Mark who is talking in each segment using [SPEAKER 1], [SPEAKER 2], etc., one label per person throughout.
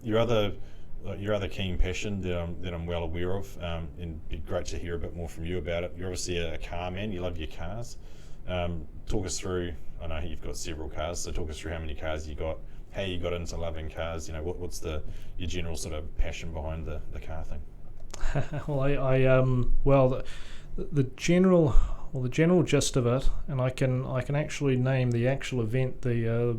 [SPEAKER 1] Your other keen passion that I'm well aware of, and it'd be great to hear a bit more from you about it. You're obviously a car man. You love your cars. Talk us through. I know you've got several cars, so talk us through how many cars you got, how you got into loving cars. What's your general sort of passion behind the car thing?
[SPEAKER 2] The general gist of it, and I can actually name the actual event, the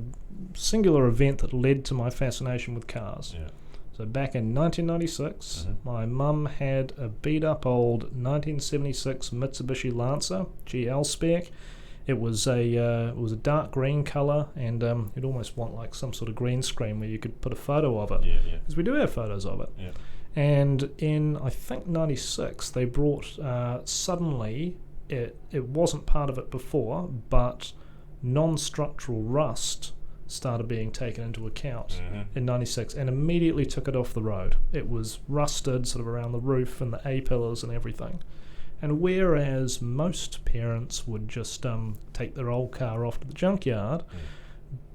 [SPEAKER 2] singular event that led to my fascination with cars.
[SPEAKER 1] Yeah.
[SPEAKER 2] So back in 1996, my mum had a beat-up old 1976 Mitsubishi Lancer GL spec. It was a dark green colour, and you'd almost want like some sort of green screen where you could put a photo of it.
[SPEAKER 1] Yeah.
[SPEAKER 2] Because we do have photos of it.
[SPEAKER 1] Yeah.
[SPEAKER 2] And in, I think, 96, they brought, suddenly, it wasn't part of it before, but non-structural rust started being taken into account in 96, and immediately took it off the road. It was rusted sort of around the roof and the A-pillars and everything. And whereas most parents would just take their old car off to the junkyard,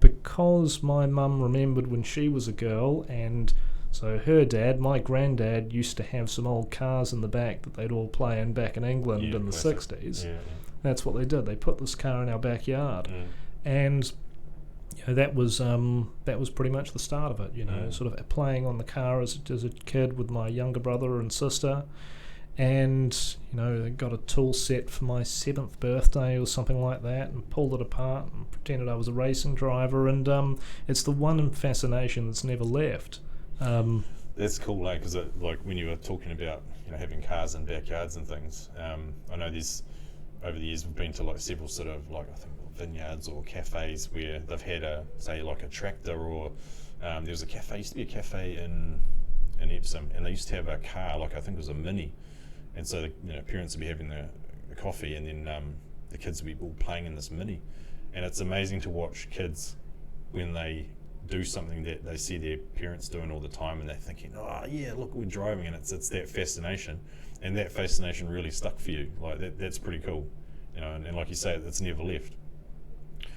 [SPEAKER 2] because my mum remembered when she was a girl, and so her dad, my granddad, used to have some old cars in the back that they'd all play in back in England in the 60s.
[SPEAKER 1] Yeah.
[SPEAKER 2] That's what they did. They put this car in our backyard. And that was pretty much the start of it, sort of playing on the car as a kid with my younger brother and sister. And, they got a tool set for my 7th birthday or something like that, and pulled it apart and pretended I was a racing driver. And it's the one fascination that's never left.
[SPEAKER 1] That's cool, because like when you were talking about having cars in backyards and things, I know there's over the years we've been to like several sort of like I think vineyards or cafes where they've had a tractor, or there was used to be a cafe in Epsom, and they used to have a car, like I think it was a Mini, and so parents would be having the coffee, and then the kids would be all playing in this Mini, and it's amazing to watch kids when they do something that they see their parents doing all the time, and they're thinking, oh yeah, look, we're driving, and it's that fascination, and that fascination really stuck for you. Like that's pretty cool, and like you say, it's never left.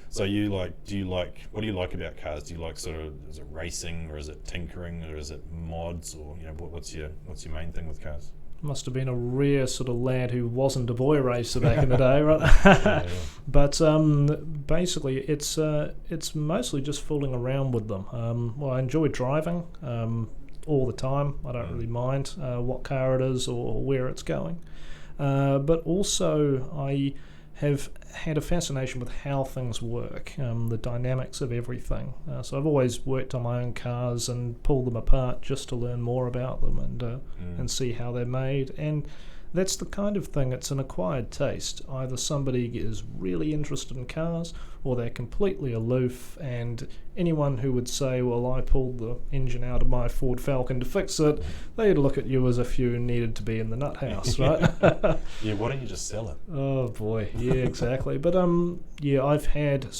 [SPEAKER 1] So what do you like about cars? Do you like sort of, is it racing, or is it tinkering, or is it mods, or what's your main thing with cars?
[SPEAKER 2] Must have been a rare sort of lad who wasn't a boy racer back in the day, right?
[SPEAKER 1] Yeah.
[SPEAKER 2] But basically, it's mostly just fooling around with them. I enjoy driving all the time. I don't really mind what car it is or where it's going. But also, I have had a fascination with how things work, the dynamics of everything. So I've always worked on my own cars and pulled them apart just to learn more about them and see how they're made. And that's the kind of thing, it's an acquired taste. Either somebody is really interested in cars, or they're completely aloof, and anyone who would say, well, I pulled the engine out of my Ford Falcon to fix it, they'd look at you as if you needed to be in the nut house, right?
[SPEAKER 1] Yeah, why don't you just sell it?
[SPEAKER 2] Oh boy, yeah, exactly. But I've had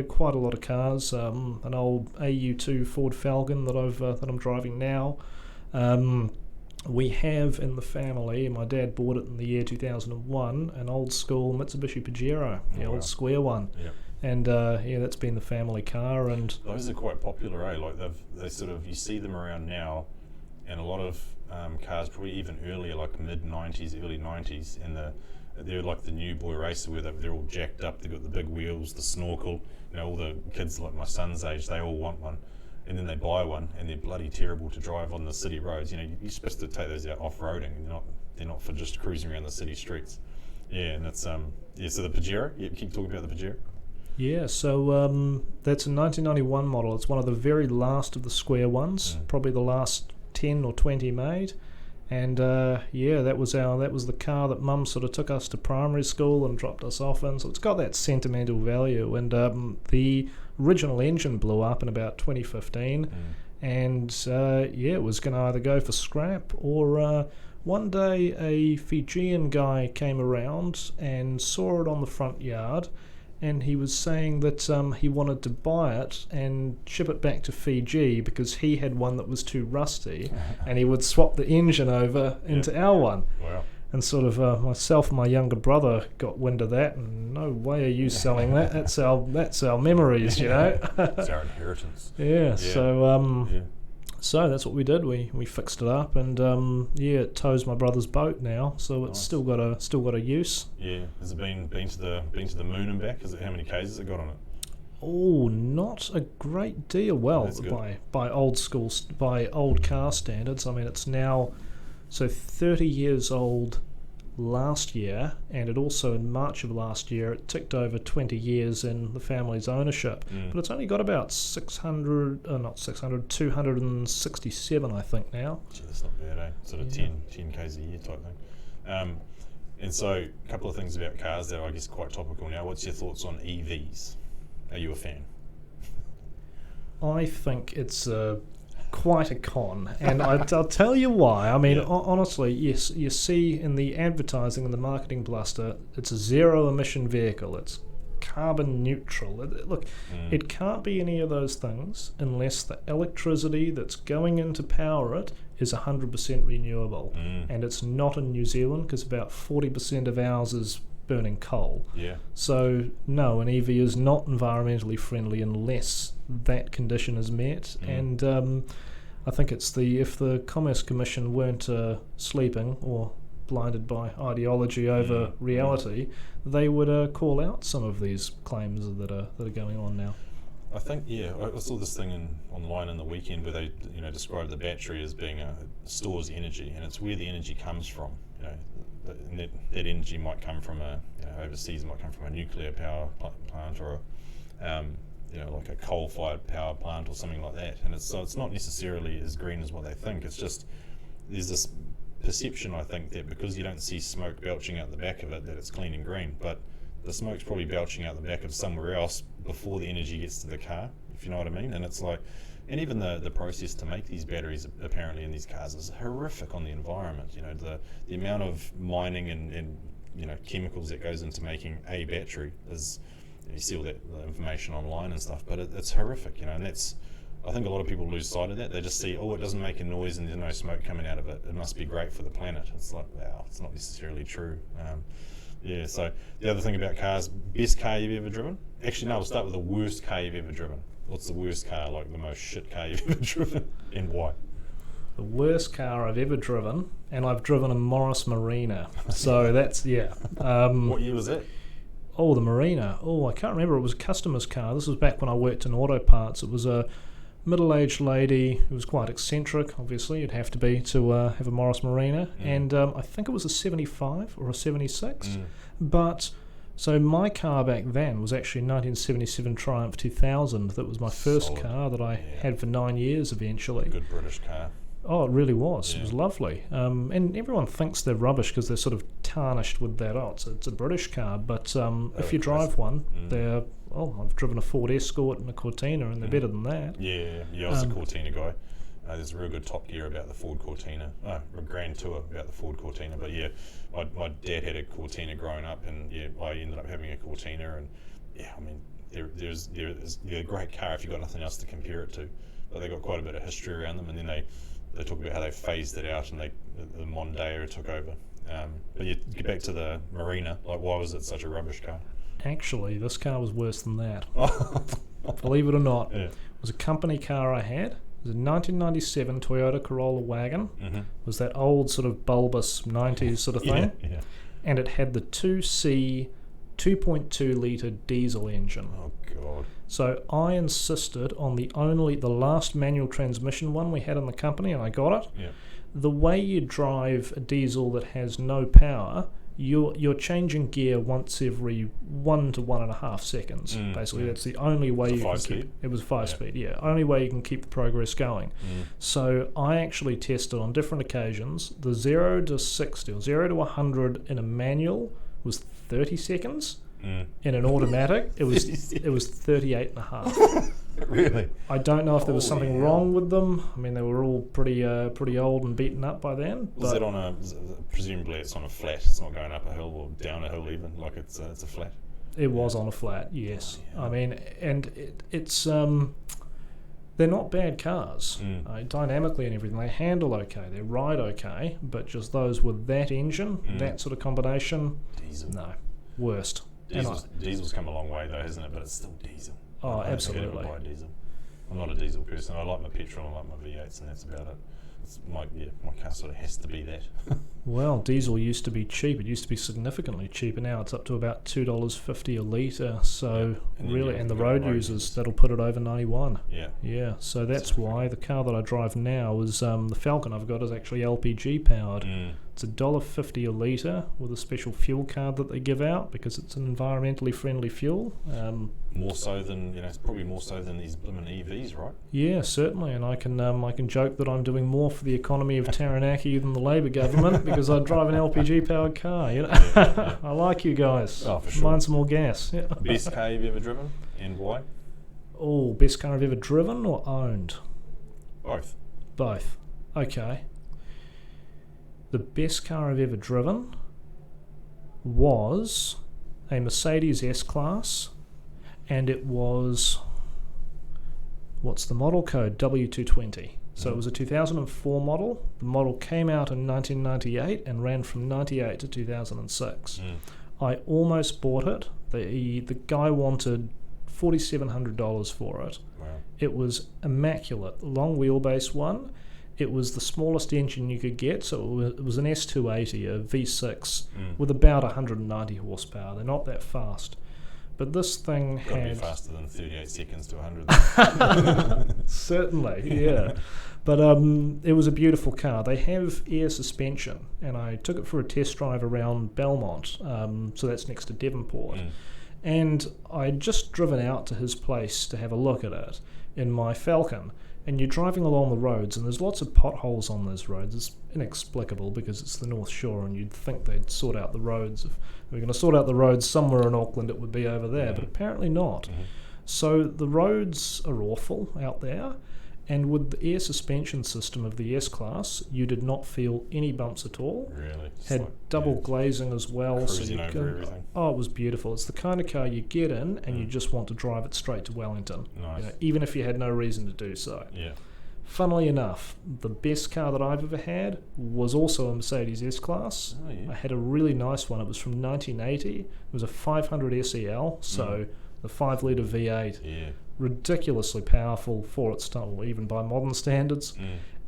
[SPEAKER 2] quite a lot of cars. An old AU2 Ford Falcon that I'm driving now. We have in the family, my dad bought it in the year 2001, an old school Mitsubishi Pajero, old square one.
[SPEAKER 1] Yeah.
[SPEAKER 2] And that's been the family car. And
[SPEAKER 1] those are quite popular, eh? Like they sort of, you see them around now, and a lot of cars, probably even earlier, like mid 90s, early 90s, and they're like the new boy racer where they're all jacked up. They've got the big wheels, the snorkel. All the kids like my son's age, they all want one. And then they buy one, and they're bloody terrible to drive on the city roads. You're supposed to take those out off-roading, and they're not for just cruising around the city streets. Yeah, and that's so the Pajero. Yeah, keep talking about the Pajero.
[SPEAKER 2] Yeah, so that's a 1991 model. It's one of the very last of the square ones, probably the last 10 or 20 made. And that was the car that Mum sort of took us to primary school and dropped us off in. So it's got that sentimental value. And the original engine blew up in about 2015, and it was going to either go for scrap, or one day a Fijian guy came around and saw it on the front yard, and he was saying that he wanted to buy it and ship it back to Fiji because he had one that was too rusty, and he would swap the engine over into our one.
[SPEAKER 1] Wow.
[SPEAKER 2] And sort of myself and my younger brother got wind of that, and no way are you selling that. That's our memories,
[SPEAKER 1] It's our inheritance.
[SPEAKER 2] Yeah. So So that's what we did. We fixed it up, and it tows my brother's boat now, so it's
[SPEAKER 1] Nice.
[SPEAKER 2] still got a use.
[SPEAKER 1] Yeah. Has it been to the moon and back? How many Ks has it got on it?
[SPEAKER 2] Oh, not a great deal. Well,
[SPEAKER 1] That's good.
[SPEAKER 2] by old car standards, I mean it's now 30 years old last year, and it also in March of last year it ticked over 20 years in the family's ownership. But it's only got about 267 I think now.
[SPEAKER 1] Gee, that's not bad, eh? Sort of 10 Ks a year type thing. And so, a couple of things about cars that I guess are quite topical now. What's your thoughts on EVs? Are you a fan?
[SPEAKER 2] I think it's quite a con, and I'll tell you why. I mean,
[SPEAKER 1] Yeah.
[SPEAKER 2] honestly, yes, you see in the advertising and the marketing bluster, it's a zero-emission vehicle. It's carbon neutral. Look, it can't be any of those things unless the electricity that's going in to power it is 100% renewable, and it's not in New Zealand because about 40% of ours is burning coal.
[SPEAKER 1] Yeah.
[SPEAKER 2] So no, an EV is not environmentally friendly unless that condition is met. And I think it's if the Commerce Commission weren't sleeping or blinded by ideology over reality, they would call out some of these claims that are going on now.
[SPEAKER 1] I think, I saw this thing online in the weekend where they, described the battery as being stores energy, and it's where the energy comes from. And that energy might come from overseas, might come from a nuclear power plant or like a coal-fired power plant or something like that. And it's not necessarily as green as what they think. It's just there's this perception, I think, that because you don't see smoke belching out the back of it, that it's clean and green. But the smoke's probably belching out the back of somewhere else before the energy gets to the car, if you know what I mean. And it's like, and even the process to make these batteries apparently in these cars is horrific on the environment. The amount of mining and chemicals that goes into making a battery is, you see all that the information online and stuff, but it's horrific, and that's, I think a lot of people lose sight of that. They just see, it doesn't make a noise and there's no smoke coming out of it. It must be great for the planet. It's like, wow, it's not necessarily true. So the other thing about cars, best car you've ever driven? Actually, no, we'll start with the worst car you've ever driven. What's the worst car, like the most shit car you've ever driven, and why?
[SPEAKER 2] The worst car I've ever driven, and I've driven a Morris Marina. So that's,
[SPEAKER 1] What year was that?
[SPEAKER 2] Oh, the Marina. Oh, I can't remember. It was a customer's car. This was back when I worked in auto parts. It was a middle-aged lady who was quite eccentric, obviously. You'd have to be to have a Morris Marina. And I think it was a 75 or a 76. But, so my car back then was actually a 1977 Triumph 2000. That was my first
[SPEAKER 1] Solid.
[SPEAKER 2] car that I had for 9 years eventually.
[SPEAKER 1] Good British car.
[SPEAKER 2] Oh, it really was.
[SPEAKER 1] Yeah.
[SPEAKER 2] It was lovely. And everyone thinks they're rubbish because they're sort of tarnished with that. It's a British car, but if you drive one, they're... Oh, I've driven a Ford Escort and a Cortina, and they're better than that.
[SPEAKER 1] Yeah, I was a Cortina guy. There's a real good Top Gear about the Ford Cortina. A Grand Tour about the Ford Cortina. But yeah, my dad had a Cortina growing up, and yeah, I ended up having a Cortina, and yeah, I mean, they're a great car if you've got nothing else to compare it to. But they got quite a bit of history around them, and then they talk about how they phased it out, and the Mondeo took over. But you get back to the Marina, like, why was it such a rubbish car?
[SPEAKER 2] Actually, this car was worse than that. Believe it or not.
[SPEAKER 1] Yeah.
[SPEAKER 2] It was a company car I had. It was a 1997 Toyota Corolla wagon. It was that old sort of bulbous 90s sort of thing.
[SPEAKER 1] Yeah.
[SPEAKER 2] And it had the 2C 2.2 litre diesel engine.
[SPEAKER 1] Oh, God.
[SPEAKER 2] So I insisted on the last manual transmission one we had in the company, and I got it.
[SPEAKER 1] Yeah.
[SPEAKER 2] The way you drive a diesel that has no power, you're changing gear once every 1 to 1.5 seconds. Basically, that's the only way you can keep. It was 5-speed, yeah. Only way you can keep the progress going. So I actually tested on different occasions. The 0 to 60 or 0 to 100 in a manual was 30 seconds. In an automatic, it was 38.5.
[SPEAKER 1] Really?
[SPEAKER 2] I don't know if there was
[SPEAKER 1] Holy
[SPEAKER 2] something
[SPEAKER 1] hell.
[SPEAKER 2] wrong with them. I mean, they were all pretty old and beaten up by then.
[SPEAKER 1] Was it on presumably it's on a flat, it's not going up a hill or down a hill even, like it's a flat?
[SPEAKER 2] It was on a flat, yes.
[SPEAKER 1] Yeah.
[SPEAKER 2] I mean, and it's they're not bad cars. Dynamically and everything, they handle okay, they ride okay, but just those with that engine, that sort of combination,
[SPEAKER 1] Diesel.
[SPEAKER 2] no, worst.
[SPEAKER 1] Diesel's come a long way though, hasn't it? But it's still diesel.
[SPEAKER 2] Oh,
[SPEAKER 1] I don't think I'd ever
[SPEAKER 2] absolutely.
[SPEAKER 1] buy a diesel. I'm not a diesel person. I like my petrol, I like my V8s, and that's about it. My car sort of has to be that.
[SPEAKER 2] Well, diesel used to be cheap. It used to be significantly cheaper. Now it's up to about $2.50 a litre. So really, and the road users, that'll put it over 91.
[SPEAKER 1] Yeah.
[SPEAKER 2] So that's why the car that I drive now is the Falcon I've got is actually LPG powered. It's $1.50 a litre with a special fuel card that they give out because it's an environmentally friendly fuel.
[SPEAKER 1] More so than it's probably more so than these blooming EVs, right?
[SPEAKER 2] Yeah, certainly, and I can joke that I'm doing more for the economy of Taranaki than the Labor government because I drive an LPG powered car.
[SPEAKER 1] Yeah.
[SPEAKER 2] I like you guys.
[SPEAKER 1] Oh, for sure.
[SPEAKER 2] Mine some more gas. Yeah.
[SPEAKER 1] Best car you've ever driven, and why?
[SPEAKER 2] Oh, best car I've ever driven or owned?
[SPEAKER 1] Both.
[SPEAKER 2] Okay. The best car I've ever driven was a Mercedes S-Class, and it was, what's the model code? W220. So it was a 2004 model. The model came out in 1998 and ran from 98 to 2006. I almost bought it. The guy wanted $4,700 for it.
[SPEAKER 1] Wow.
[SPEAKER 2] It was immaculate, long wheelbase one. It was the smallest engine you could get, so it was an S280, a V6, with about 190 horsepower. They're not that fast. But this thing
[SPEAKER 1] Gotta
[SPEAKER 2] had...
[SPEAKER 1] be faster than 38 seconds to 100.
[SPEAKER 2] Certainly, yeah. But it was a beautiful car. They have air suspension, and I took it for a test drive around Belmont, so that's next to Devonport. And I'd just driven out to his place to have a look at it in my Falcon. And you're driving along the roads, and there's lots of potholes on those roads. It's inexplicable because it's the North Shore, and you'd think they'd sort out the roads. If they were going to sort out the roads somewhere in Auckland, it would be over there, but apparently not. So the roads are awful out there, and with the air suspension system of the S-Class, you did not feel any bumps at all.
[SPEAKER 1] Really?
[SPEAKER 2] Had double glazing as well.
[SPEAKER 1] Cruising over everything.
[SPEAKER 2] Oh, it was beautiful. It's the kind of car you get in and you just want to drive it straight to Wellington.
[SPEAKER 1] Nice.
[SPEAKER 2] Even if you had no reason to do so.
[SPEAKER 1] Yeah.
[SPEAKER 2] Funnily enough, the best car that I've ever had was also a Mercedes S-Class.
[SPEAKER 1] Oh, yeah.
[SPEAKER 2] I had a really nice one. It was from 1980. It was a 500 SEL, so the 5-litre V8.
[SPEAKER 1] Yeah.
[SPEAKER 2] Ridiculously powerful for its time, even by modern standards,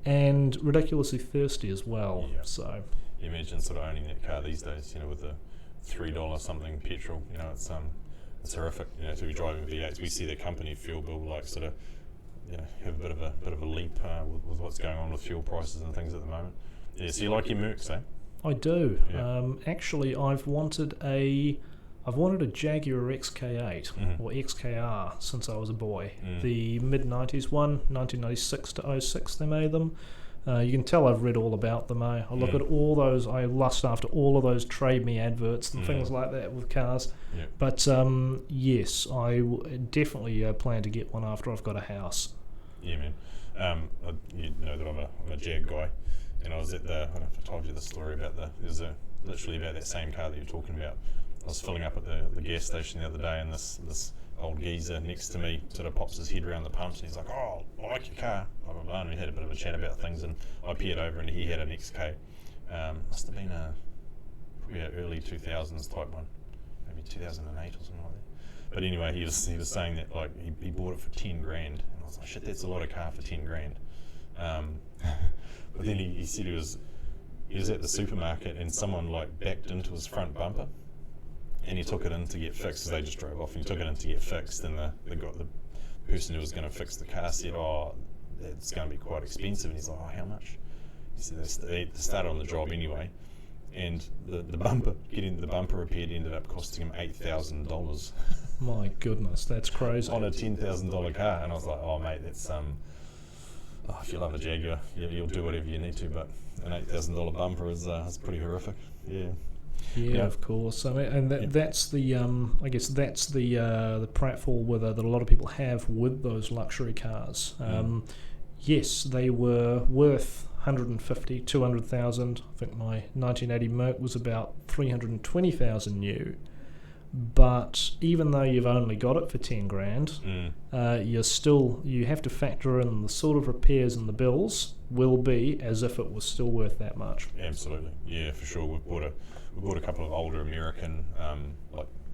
[SPEAKER 2] and ridiculously thirsty as well.
[SPEAKER 1] Yeah.
[SPEAKER 2] So
[SPEAKER 1] you imagine sort of owning that car these days, with the $3 something petrol. It's horrific. To be driving V8s, we see the company fuel bill sort of, have a bit of a leap with what's going on with fuel prices and things at the moment. Yeah. So you like your Mercs, eh?
[SPEAKER 2] I do.
[SPEAKER 1] Yeah.
[SPEAKER 2] Actually, I've wanted a Jaguar XK8 or XKR since I was a boy. The mid-90s one, 1996 to 06 they made them. You can tell I've read all about them. I look at all those, I lust after all of those Trade Me adverts and things like that with cars.
[SPEAKER 1] Yeah.
[SPEAKER 2] But yes, I definitely plan to get one after I've got a house.
[SPEAKER 1] Yeah, man. You know that I'm a Jag guy, and I was at I don't know if I told you the story about literally about that same car that you're talking about. I was filling up at the gas station the other day, and this old geezer next to me sort of pops his head around the pumps, and he's like, "Oh, I like your car," blah blah blah. And we had a bit of a chat about things, and I peered over, and he had an XK. Must have been probably an early 2000s type one, maybe 2008 or something like that. But anyway, he was saying that he bought it for 10 grand, and I was like, "Shit, that's a lot of car for 10 grand." But then he said he was at the supermarket, and someone backed into his front bumper. And he took it in to get fixed. They just drove off, and he took it in to get fixed. And the person who was going to fix the car said, "Oh, it's going to be quite expensive." And he's like, "Oh, how much?" He said they started on the job anyway, and the bumper repaired ended up costing him $8,000
[SPEAKER 2] My goodness, that's crazy.
[SPEAKER 1] on a $10,000 car. And I was like, "Oh, mate, that's if you love a Jaguar, you'll do whatever you need to, but an $8,000 bumper is pretty horrific." Yeah.
[SPEAKER 2] Yeah, of course. I mean, and that's the I guess that's the pratfall that a lot of people have with those luxury cars. Yes, they were worth 150, 200,000. I think my 1980 Merc was about 320,000 new. But even though you've only got it for 10 grand, you have to factor in the sort of repairs and the bills will be as if it was still worth that much.
[SPEAKER 1] Absolutely, yeah, for sure. We bought a couple of older American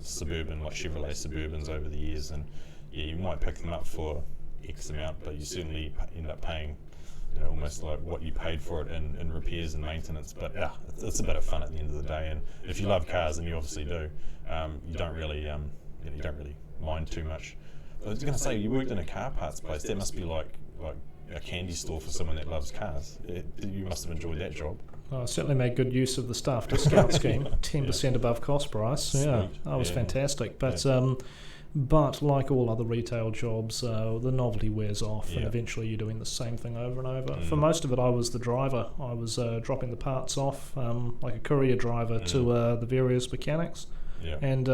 [SPEAKER 1] Chevrolet Suburbans over the years, and yeah, you might pick them up for X amount, but you certainly end up paying, almost like what you paid for it in repairs and maintenance. But yeah, it's a bit of fun at the end of the day. And if you love cars, and you obviously do, you don't really mind too much. I was going to say, you worked in a car parts place. That must be like a candy store for someone that loves cars. You must have enjoyed that job.
[SPEAKER 2] I certainly made good use of the staff discount scheme, 10% above cost price. Yeah, that was fantastic. But but like all other retail jobs, the novelty wears off, and eventually you're doing the same thing over and over. For most of it, I was the driver. I was dropping the parts off, like a courier driver, to the various mechanics.
[SPEAKER 1] Yeah.
[SPEAKER 2] And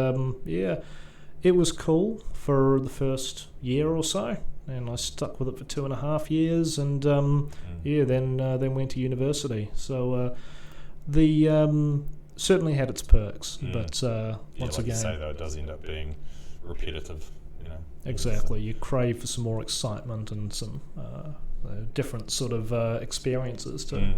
[SPEAKER 2] it was cool for the first year or so, and I stuck with it for 2.5 years, and then went to university. So the certainly had its perks, but once again,
[SPEAKER 1] you say, though, it does end up being repetitive.
[SPEAKER 2] Exactly. You crave for some more excitement and some different sort of experiences too.